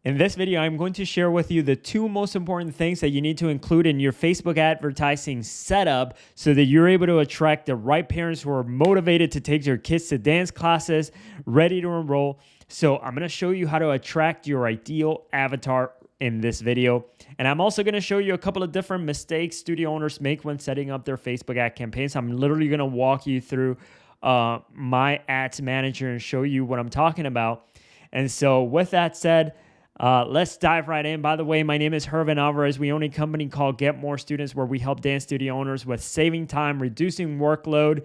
In this video, I'm going to share with you the two most important things that you need to include in your Facebook advertising setup so that you're able to attract the right parents who are motivated to take their kids to dance classes, ready to enroll. So I'm going to show you how to attract your ideal avatar in this video. And I'm also going to show you a couple of different mistakes studio owners make when setting up their Facebook ad campaigns. I'm literally going to walk you through my ads manager and show you what I'm talking about. And so with that said, let's dive right in. By the way, my name is Hervin Alvarez. We own a company called Get More Students where we help dance studio owners with saving time, reducing workload,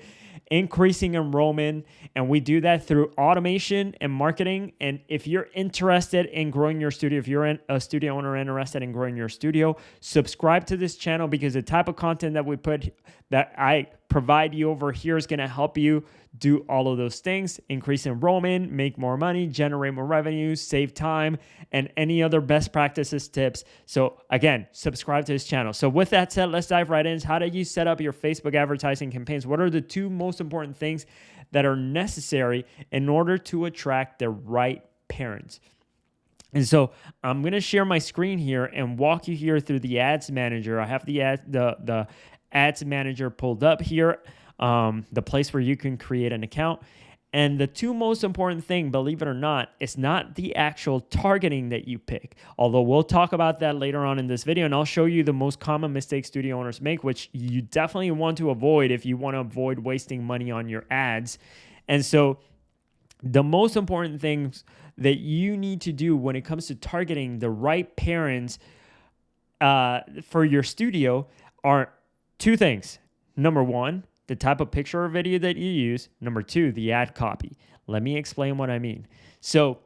increasing enrollment, and we do that through automation and marketing. And if you're interested in growing your studio, if you're a studio owner interested in growing your studio, subscribe to this channel because the type of content that I provide you over here is going to help you do all of those things: increase enrollment, make more money, generate more revenue, save time, and any other best practices tips. So again, subscribe to this channel. So with that said, let's dive right in. How do you set up your Facebook advertising campaigns? What are the two most important things that are necessary in order to attract the right parents? And so I'm going to share my screen here and walk you here through the ads manager. I have the ads manager pulled up here, the place where you can create an account. And the two most important thing, believe it or not, is not the actual targeting that you pick. Although we'll talk about that later on in this video, and I'll show you the most common mistakes studio owners make, which you definitely want to avoid if you want to avoid wasting money on your ads. And so the most important things that you need to do when it comes to targeting the right parents for your studio are two things. Number one, the type of picture or video that you use. Number two, the ad copy. Let me explain what I mean. So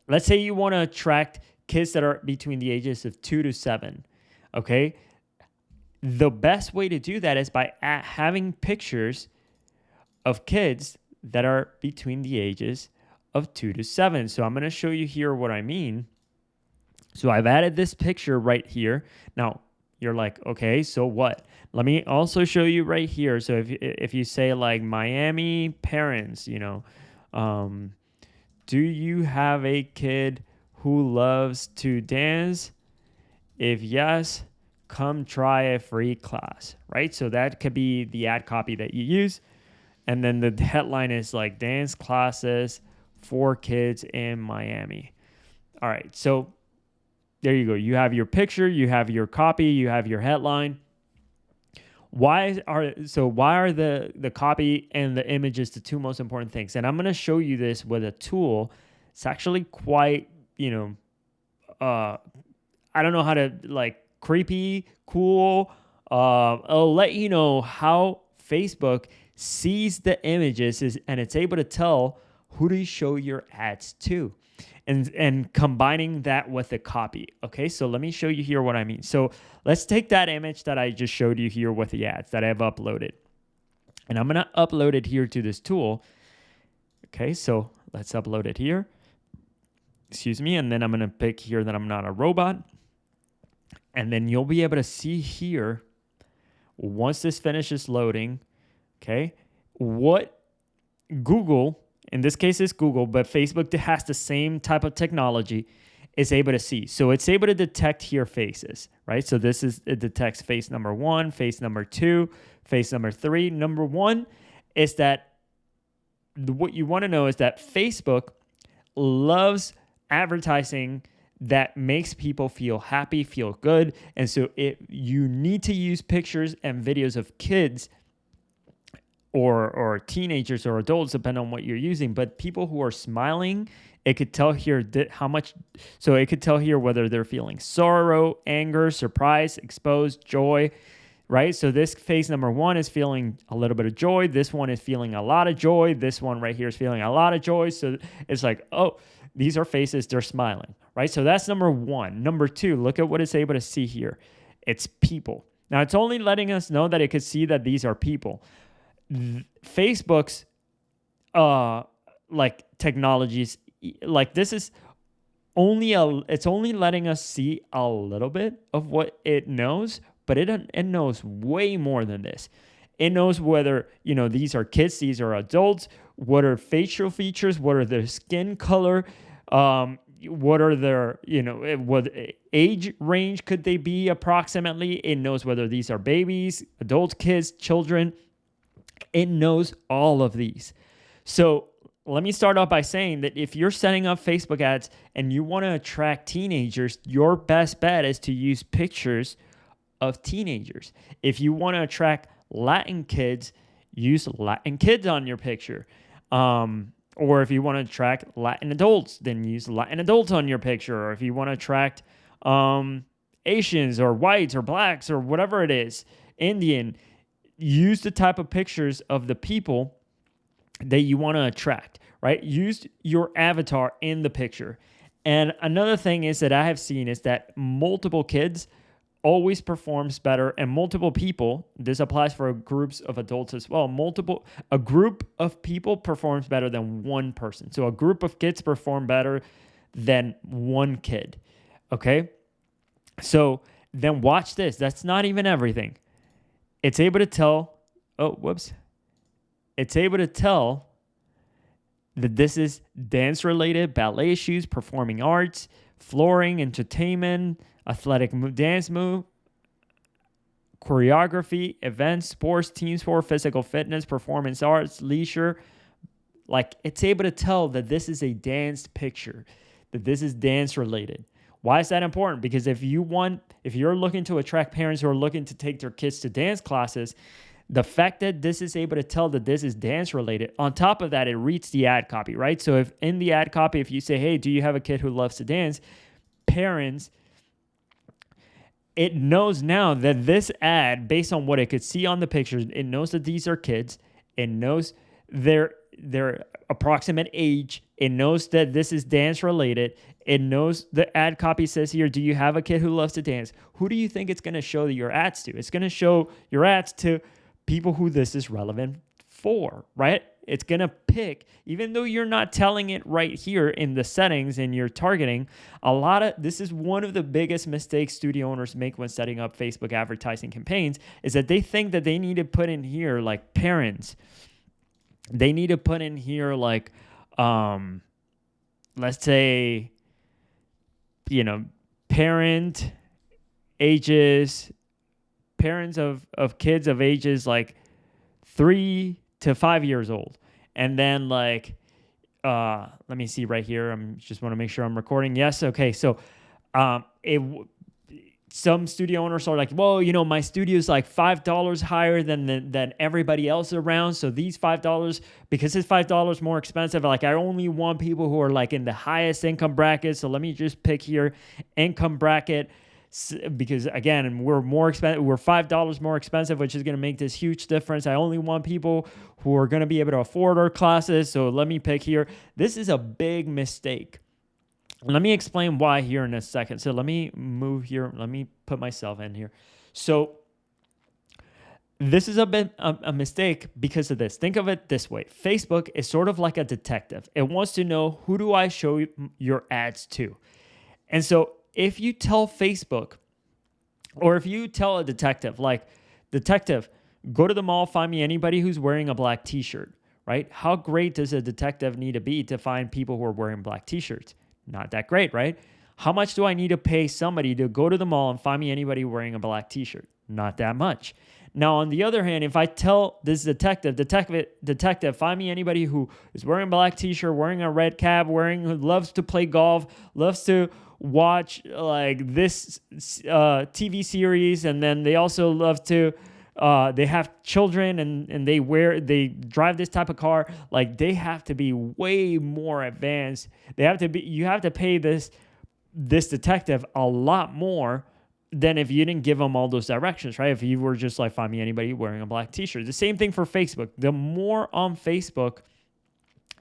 let's say you want to attract kids that are between the ages of 2 to 7. Okay. The best way to do that is by having pictures of kids that are between the ages of 2 to 7. So I'm going to show you here what I mean. So I've added this picture right here. Now, you're like, okay, so what? Let me also show you right here. So if you say like Miami parents, do you have a kid who loves to dance? If yes, come try a free class, right? So that could be the ad copy that you use. And then the headline is like dance classes for kids in Miami. All right, so there you go. You have your picture, you have your copy, you have your headline. Why are the copy and the images the two most important things? And I'm going to show you this with a tool. It's actually quite, I don't know how to creepy, cool. I'll let you know how Facebook sees the images and it's able to tell who to show your ads to. And combining that with the copy. Okay, so let me show you here what I mean. So let's take that image that I just showed you here with the ads that I've uploaded. And I'm going to upload it here to this tool. Okay, so let's upload it here. Excuse me. And then I'm going to pick here that I'm not a robot. And then you'll be able to see here, once this finishes loading, okay, what Google, in this case it's Google, but Facebook has the same type of technology, is able to see. So it's able to detect here faces, right? So it detects face number 1, face number 2, face number 3. Number 1 is that what you want to know is that Facebook loves advertising that makes people feel happy, feel good. And so you need to use pictures and videos of kids or teenagers or adults, depending on what you're using, but people who are smiling, it could tell here how much. So it could tell here whether they're feeling sorrow, anger, surprise, exposed, joy, right? So this face number 1 is feeling a little bit of joy. This one is feeling a lot of joy. This one right here is feeling a lot of joy. So it's like, oh, these are faces, they're smiling, right? So that's number 1. Number 2, look at what it's able to see here. It's people. Now it's only letting us know that it could see that these are people. Facebook's technologies, this is it's only letting us see a little bit of what it knows, but it knows way more than this. It knows whether these are kids, these are adults, what are facial features, what are their skin color, what are their, what age range could they be approximately. It knows whether these are babies, adults, kids, children. It knows all of these. So let me start off by saying that if you're setting up Facebook ads and you want to attract teenagers, your best bet is to use pictures of teenagers. If you want to attract Latin kids, use Latin kids on your picture. Or if you want to attract Latin adults, then use Latin adults on your picture. Or if you want to attract Asians or whites or blacks or whatever it is, Indian, use the type of pictures of the people that you want to attract, right? Use your avatar in the picture. And another thing is that I have seen is that multiple kids always performs better, and multiple people, this applies for groups of adults as well, a group of people performs better than one person. So a group of kids perform better than one kid, okay? So then watch this. That's not even everything. It's able to tell, it's able to tell that this is dance-related, ballet shoes, performing arts, flooring, entertainment, athletic dance move, choreography, events, sports, team sport, physical fitness, performance arts, leisure. Like, it's able to tell that this is a dance picture, that this is dance related. Why is that important? Because if you're looking to attract parents who are looking to take their kids to dance classes, the fact that this is able to tell that this is dance related, on top of that, it reads the ad copy, right? So if in the ad copy, if you say, hey, do you have a kid who loves to dance? Parents, it knows now that this ad, based on what it could see on the pictures, it knows that these are kids. It knows their approximate age. It knows that this is dance related. It knows the ad copy says here, do you have a kid who loves to dance? Who do you think it's going to show your ads to? It's going to show your ads to people who this is relevant for, right? It's going to pick, even though you're not telling it right here in the settings and you're targeting, this is one of the biggest mistakes studio owners make when setting up Facebook advertising campaigns, is that they think that they need to put in here like parents. They need to put in here like, let's say, parents of kids of ages like 3 to 5 years old. And then let me see right here. I'm just want to make sure I'm recording. Yes. Okay. So, some studio owners are like, well, my studio is like $5 higher than everybody else around. So these $5, because it's $5 more expensive, like I only want people who are like in the highest income bracket. So let me just pick here income bracket, because again, we're more expensive. We're $5 more expensive, which is going to make this huge difference. I only want people who are going to be able to afford our classes. So let me pick here. This is a big mistake. Let me explain why here in a second. So let me move here. Let me put myself in here. So this is a mistake because of this. Think of it this way. Facebook is sort of like a detective. It wants to know, who do I show your ads to? And so if you tell Facebook, or if you tell a detective, like, detective, go to the mall, find me anybody who's wearing a black t-shirt, right? How great does a detective need to be to find people who are wearing black t-shirts? Not that great, right? How much do I need to pay somebody to go to the mall and find me anybody wearing a black t-shirt? Not that much. Now, on the other hand, if I tell this detective, find me anybody who is wearing a black t-shirt, wearing a red cap, who loves to play golf, loves to watch like this TV series, and then they also love to they have children and they drive this type of car, like they have to be way more advanced. You have to pay this detective a lot more than if you didn't give them all those directions, right? If you were just like, find me anybody wearing a black t-shirt. The same thing for Facebook. The more on Facebook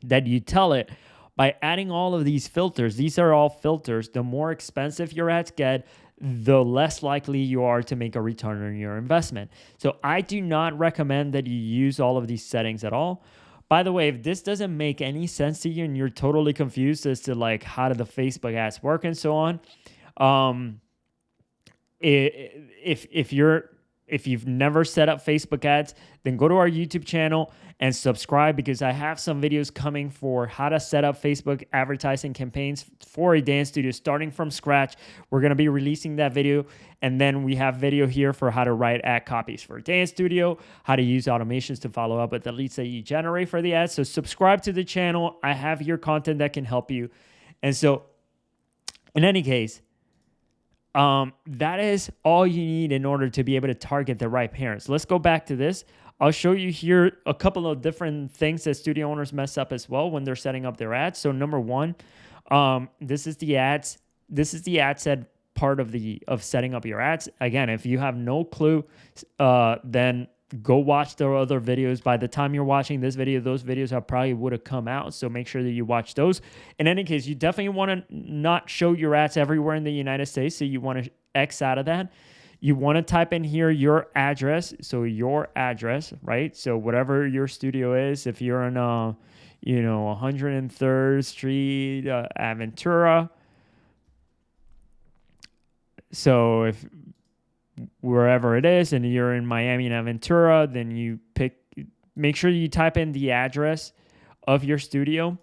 that you tell it, by adding all of these filters, these are all filters, the more expensive your ads get, the less likely you are to make a return on your investment. So I do not recommend that you use all of these settings at all. By the way, if this doesn't make any sense to you and you're totally confused as to like how do the Facebook ads work and so on, if if you've never set up Facebook ads, then go to our YouTube channel and subscribe, because I have some videos coming for how to set up Facebook advertising campaigns for a dance studio starting from scratch. We're going to be releasing that video. And then we have video here for how to write ad copies for a dance studio, how to use automations to follow up with the leads that you generate for the ads. So subscribe to the channel. I have here content that can help you. And so in any case, that is all you need in order to be able to target the right parents. Let's go back to this. I'll show you here a couple of different things that studio owners mess up as well when they're setting up their ads. So number one, this is the ads. This is the ad set part of setting up your ads. Again, if you have no clue, then go watch the other videos. By the time you're watching this video, those videos probably would have come out. So make sure that you watch those. In any case, you definitely want to not show your ads everywhere in the United States. So you want to X out of that. You want to type in here your address. So your address, right? So whatever your studio is, if you're in 103rd Street, Aventura. So if wherever it is and you're in Miami and Aventura, then make sure you type in the address of your studio.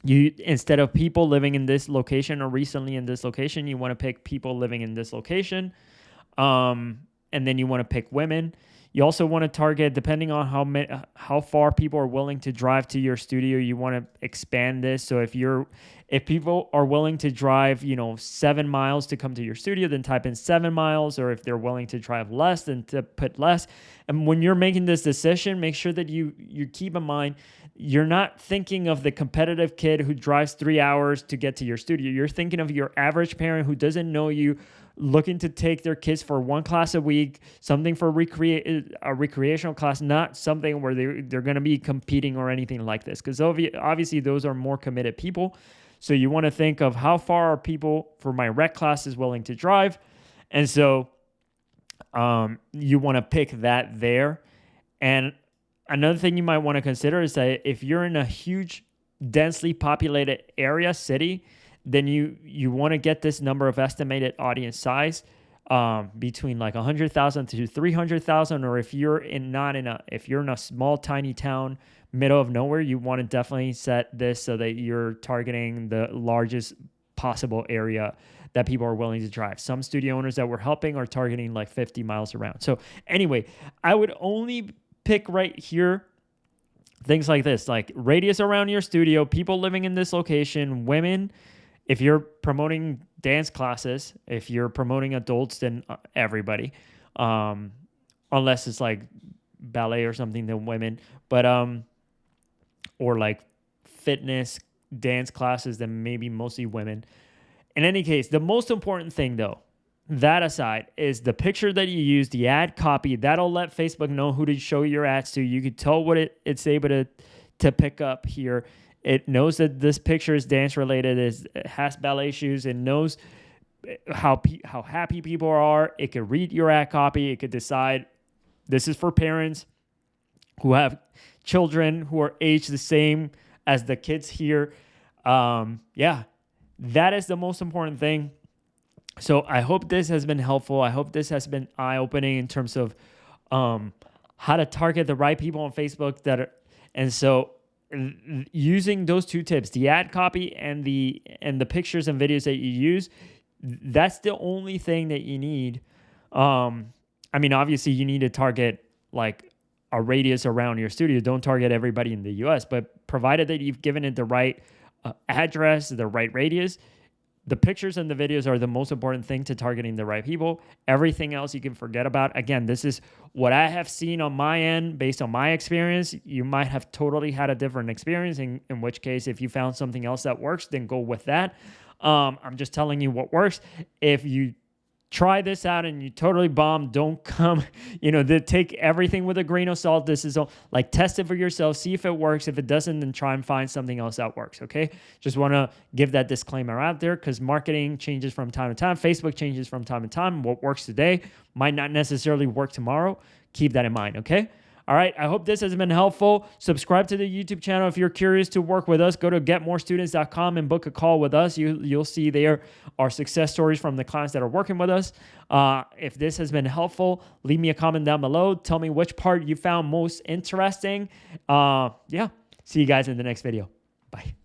Instead of people living in this location or recently in this location, you want to pick people living in this location. And then you want to pick women. You also want to target, depending on how far people are willing to drive to your studio, you want to expand this. So if people are willing to drive, 7 miles to come to your studio, then type in 7 miles. Or if they're willing to drive less, then to put less. And when you're making this decision, make sure that you keep in mind, you're not thinking of the competitive kid who drives 3 hours to get to your studio. You're thinking of your average parent who doesn't know you, looking to take their kids for one class a week, something for a recreational class, not something where they're going to be competing or anything like this. Because obviously those are more committed people. So you want to think of how far are people for my rec classes willing to drive. And so you want to pick that there. And another thing you might want to consider is that if you're in a huge, densely populated area, city, then you want to get this number of estimated audience size between like 100,000 to 300,000. Or if you're in a small, tiny town, middle of nowhere, you want to definitely set this so that you're targeting the largest possible area that people are willing to drive. Some studio owners that we're helping are targeting like 50 miles around. So anyway, I would only pick right here things like this, like radius around your studio, people living in this location, women. If you're promoting dance classes, if you're promoting adults, then everybody, unless it's like ballet or something, then women, but, or like fitness dance classes, then maybe mostly women. In any case, the most important thing though, that aside, is the picture that you use, the ad copy. That'll let Facebook know who to show your ads to. You can tell what it's able to pick up here. It knows that this picture is dance related, it has ballet shoes, it knows how happy people are. It could read your ad copy. It could decide this is for parents who have children who are aged the same as the kids here. That is the most important thing. So I hope this has been helpful. I hope this has been eye-opening in terms of how to target the right people on Facebook. Using those two tips, the ad copy and the pictures and videos that you use, that's the only thing that you need. Obviously you need to target like a radius around your studio. Don't target everybody in the US, but provided that you've given it the right address, the right radius, the pictures and the videos are the most important thing to targeting the right people. Everything else you can forget about. Again, this is what I have seen on my end based on my experience. You might have totally had a different experience, in which case, if you found something else that works, then go with that. I'm just telling you what works. If you try this out and you totally bomb, don't come, take everything with a grain of salt. This is all, like, test it for yourself, see if it works. If it doesn't, then try and find something else that works, okay? Just want to give that disclaimer out there because marketing changes from time to time. Facebook changes from time to time. What works today might not necessarily work tomorrow. Keep that in mind, okay? All right, I hope this has been helpful. Subscribe to the YouTube channel. If you're curious to work with us, go to getmorestudents.com and book a call with us. You'll see there our success stories from the clients that are working with us. If this has been helpful, leave me a comment down below. Tell me which part you found most interesting. Yeah, see you guys in the next video. Bye.